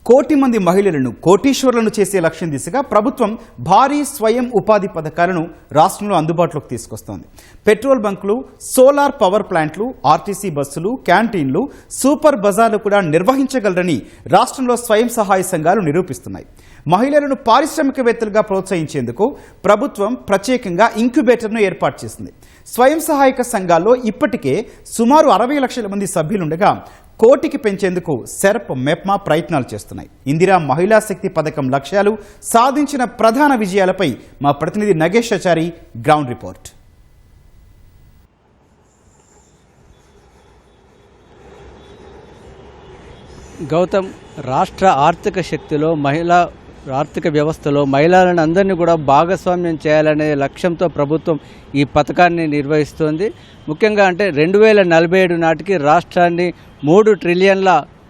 కోటి మంది మహిళలను కోటీశ్వరులను చేసే లక్ష్యం దిశగా ప్రభుత్వం భారీ స్వయం ఉపాధి పథకాలను రాష్ట్రంలో అందుబాటులోకి తీసుకొస్తోంది. పెట్రోల్ బంకులు, సోలార్ పవర్ ప్లాంట్లు, ఆర్టీసీ బస్సులు, క్యాంటీన్లు, సూపర్ బజార్లు కూడా నిర్వహించగలరని రాష్ట్రంలో స్వయం సహాయ సంఘాలు నిరూపిస్తున్నాయి. మహిళలను పారిశ్రామికవేత్తలుగా ప్రోత్సహించేందుకు ప్రభుత్వం ప్రత్యేకంగా ఇంక్యుబేటర్ను ఏర్పాటు చేసింది. స్వయం సహాయక సంఘాల్లో ఇప్పటికే సుమారు 60 లక్షల మంది సభ్యులుండగా కోటికి పెంచేందుకు సెర్ప్, మెప్మా ప్రయత్నాలు చేస్తున్నాయి. ఇందిరా మహిళా శక్తి పథకం లక్ష్యాలు, సాధించిన ప్రధాన విజయాలపై మా ప్రతినిధి నగేశాచారి గ్రౌండ్ రిపోర్ట్. గౌతమ్, రాష్ట్ర ఆర్థిక శక్తిలో ఆర్థిక వ్యవస్థలో మహిళలను అందరినీ కూడా భాగస్వామ్యం చేయాలనే లక్ష్యంతో ప్రభుత్వం ఈ పథకాన్ని నిర్వహిస్తోంది. ముఖ్యంగా అంటే 2047 నాటికి రాష్ట్రాన్ని $3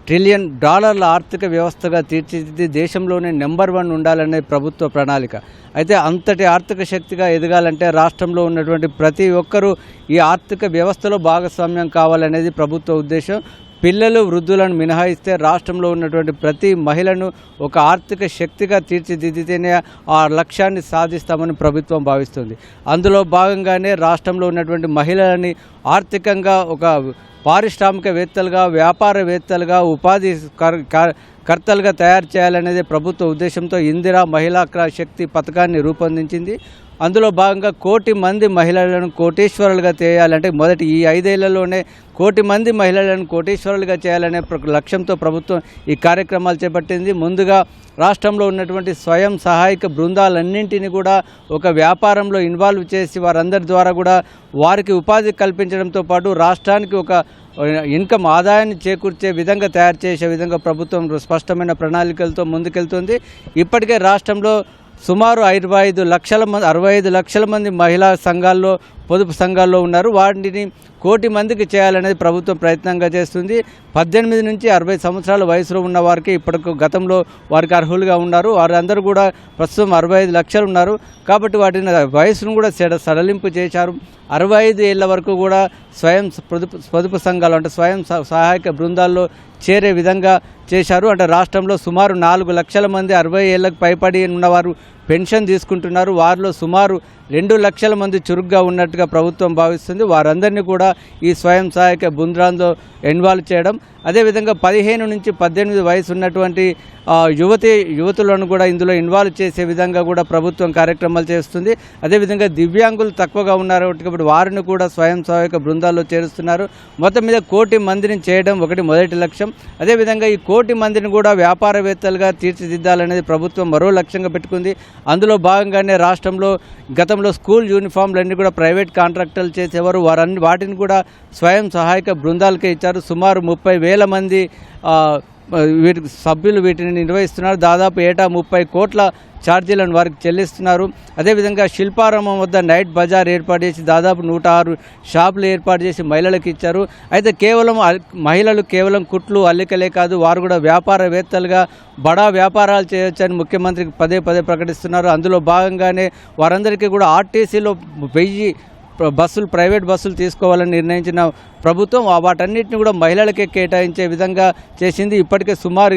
ట్రిలియన్ ఆర్థిక వ్యవస్థగా తీర్చిదిద్ది దేశంలోనే నెంబర్ 1 ఉండాలనే ప్రభుత్వ ప్రణాళిక. అయితే అంతటి ఆర్థిక శక్తిగా ఎదగాలంటే రాష్ట్రంలో ఉన్నటువంటి ప్రతి ఒక్కరూ ఈ ఆర్థిక వ్యవస్థలో భాగస్వామ్యం కావాలనేది ప్రభుత్వ ఉద్దేశం. పిల్లలు, వృద్ధులను మినహాయిస్తే రాష్ట్రంలో ఉన్నటువంటి ప్రతి మహిళను ఒక ఆర్థిక శక్తిగా తీర్చిదిద్దితేనే ఆ లక్ష్యాన్ని సాధిస్తామని ప్రభుత్వం భావిస్తుంది. అందులో భాగంగానే రాష్ట్రంలో ఉన్నటువంటి మహిళలని ఆర్థికంగా ఒక పారిశ్రామికవేత్తలుగా, వ్యాపారవేత్తలుగా, ఉపాధి కర్తలుగా తయారు చేయాలనేది ప్రభుత్వ ఉద్దేశంతో ఇందిరా మహిళా శక్తి పథకాన్ని రూపొందించింది. అందులో భాగంగా 1 కోటి మంది మహిళలను కోటీశ్వరులుగా చేయాలంటే మొదటి ఈ 5 ఏళ్లలోనే 1 కోటి మంది మహిళలను కోటీశ్వరులుగా చేయాలనే లక్ష్యంతో ప్రభుత్వం ఈ కార్యక్రమాలు చేపట్టింది. ముందుగా రాష్ట్రంలో ఉన్నటువంటి స్వయం సహాయక బృందాలన్నింటినీ కూడా ఒక వ్యాపారంలో ఇన్వాల్వ్ చేసి వారందరి ద్వారా కూడా వారికి ఉపాధి కల్పించడంతో పాటు రాష్ట్రానికి ఒక ఇన్కమ్ ఆదాయాన్ని చేకూర్చే విధంగా తయారు చేసే విధంగా ప్రభుత్వం స్పష్టమైన ప్రణాళికలతో ముందుకెళ్తుంది. ఇప్పటికే రాష్ట్రంలో సుమారు 65 లక్షల మంది మహిళా సంఘాల్లో, పొదుపు సంఘాల్లో ఉన్నారు. వాటిని 1 కోటి మందికి చేయాలనేది ప్రభుత్వం ప్రయత్నంగా చేస్తుంది. 18 నుంచి 60 సంవత్సరాల వయసులో ఉన్న వారికి ఇప్పటికి గతంలో వారికి అర్హులుగా ఉన్నారు. వారందరూ కూడా ప్రస్తుతం 65 లక్షలు ఉన్నారు. కాబట్టి వాటిని వయసును కూడా సడలింపు చేశారు. 65 ఏళ్ల వరకు కూడా స్వయం పొదుపు సంఘాలు అంటే స్వయం సహాయక బృందాల్లో చేరే విధంగా చేశారు. అంటే రాష్ట్రంలో సుమారు 4 లక్షల మంది 60 ఏళ్లకు పైబడి ఉన్నవారు పెన్షన్ తీసుకుంటున్నారు. వారిలో సుమారు 2 లక్షల మంది చురుగ్గా ఉన్నట్టుగా ప్రభుత్వం భావిస్తుంది. వారందరినీ కూడా ఈ స్వయం సహాయక బృందాల్లో ఇన్వాల్వ్ చేయడం, అదేవిధంగా 15 నుంచి 18 వయసు ఉన్నటువంటి యువతులను కూడా ఇందులో ఇన్వాల్వ్ చేసే విధంగా కూడా ప్రభుత్వం కార్యక్రమాలు చేస్తుంది. అదేవిధంగా దివ్యాంగులు తక్కువగా ఉన్నారు కాబట్టి వారిని కూడా స్వయం సహాయక బృందాల్లో చేరుస్తున్నారు. మొత్తం మీద 1 కోటి మందిని చేయడం మొదటి లక్ష్యం. అదేవిధంగా ఈ 1 కోటి మందిని కూడా వ్యాపారవేత్తలుగా తీర్చిదిద్దాలనేది ప్రభుత్వం మరో లక్ష్యంగా పెట్టుకుంది. అందులో భాగంగానే రాష్ట్రంలో గతంలో స్కూల్ యూనిఫామ్లన్నీ కూడా ప్రైవేట్ కాంట్రాక్టర్లు చేసేవారు. వాటిని కూడా స్వయం సహాయక బృందాలకే ఇచ్చారు. సుమారు 30,000 మంది సభ్యులు వీటిని నిర్వహిస్తున్నారు. దాదాపు ఏటా 30 కోట్ల ఛార్జీలను వారికి చెల్లిస్తున్నారు. అదేవిధంగా శిల్పారామం వద్ద నైట్ బజార్ ఏర్పాటు చేసి దాదాపు 106 షాపులు ఏర్పాటు చేసి మహిళలకు ఇచ్చారు. అయితే మహిళలు కేవలం కుట్లు, అల్లికలే కాదు, వారు కూడా వ్యాపారవేత్తలుగా బడా వ్యాపారాలు చేయొచ్చని ముఖ్యమంత్రికి పదే ప్రకటిస్తున్నారు. అందులో భాగంగానే వారందరికీ కూడా ఆర్టీసీలో 1000 బస్సులు, ప్రైవేట్ బస్సులు తీసుకోవాలని నిర్ణయించిన ప్రభుత్వం వాటన్నిటిని కూడా మహిళలకే కేటాయించే విధంగా చేసింది. ఇప్పటికే సుమారు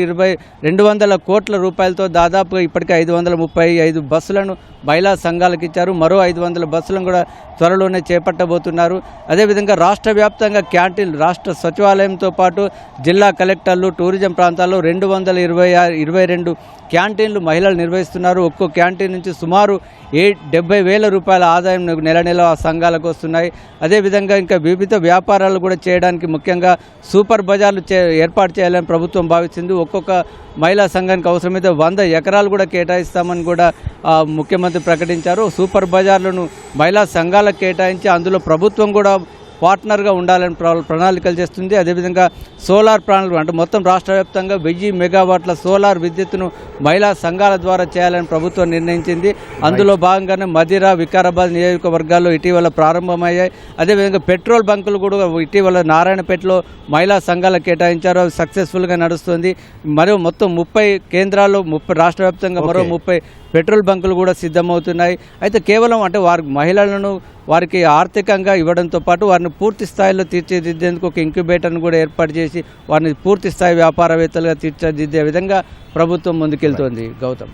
200 కోట్ల రూపాయలతో దాదాపు ఇప్పటికే 535 బస్సులను మహిళా సంఘాలకు ఇచ్చారు. మరో 500 బస్సులను కూడా త్వరలోనే చేపట్టబోతున్నారు. అదేవిధంగా రాష్ట్ర వ్యాప్తంగా క్యాంటీన్లు, రాష్ట్ర సచివాలయంతో పాటు జిల్లా కలెక్టర్లు, టూరిజం ప్రాంతాల్లో 222 క్యాంటీన్లు మహిళలు నిర్వహిస్తున్నారు. ఒక్కో క్యాంటీన్ నుంచి సుమారు 70,000 రూపాయల ఆదాయం నెల ఆ సంఘాలకు వస్తున్నాయి. అదేవిధంగా ఇంకా వివిధ వ్యాపారాలు కూడా చేయడానికి ముఖ్యంగా సూపర్ బజార్లు ఏర్పాటు చేయాలని ప్రభుత్వం భావిస్తుంది. ఒక్కొక్క మహిళా సంఘానికి అవసరమైతే 100 ఎకరాలు కూడా కేటాయిస్తామని కూడా ముఖ్యమంత్రి ప్రకటించారు. సూపర్ బజార్లను మహిళా సంఘాలకు కేటాయించి అందులో ప్రభుత్వం కూడా పార్ట్నర్గా ఉండాలని ప్రణాళికలు చేస్తుంది. అదేవిధంగా సోలార్ ప్లాంట్లు అంటే మొత్తం రాష్ట్ర వ్యాప్తంగా 1000 మెగావాట్ల సోలార్ విద్యుత్తును మహిళా సంఘాల ద్వారా చేయాలని ప్రభుత్వం నిర్ణయించింది. అందులో భాగంగానే మదిర, వికారాబాద్ నియోజకవర్గాల్లో ఇటీవల ప్రారంభమయ్యాయి. అదేవిధంగా పెట్రోల్ బంకులు కూడా ఇటీవల నారాయణపేటలో మహిళా సంఘాలకు కేటాయించారు. అవి సక్సెస్ఫుల్గా నడుస్తుంది. మరియు మొత్తం 30 కేంద్రాల్లో రాష్ట్ర వ్యాప్తంగా మరో 30 పెట్రోల్ బంకులు కూడా సిద్ధమవుతున్నాయి. అయితే కేవలం అంటే వారి మహిళలను వారికి ఆర్థికంగా ఇవ్వడంతో పాటు వారిని పూర్తి స్థాయిలో తీర్చిదిద్దేందుకు ఒక ఇంక్యుబేటర్ను కూడా ఏర్పాటు చేసి వారిని పూర్తి స్థాయి వ్యాపారవేత్తలుగా తీర్చిదిద్దే విధంగా ప్రభుత్వం ముందుకెళ్తోంది. గౌతమ్.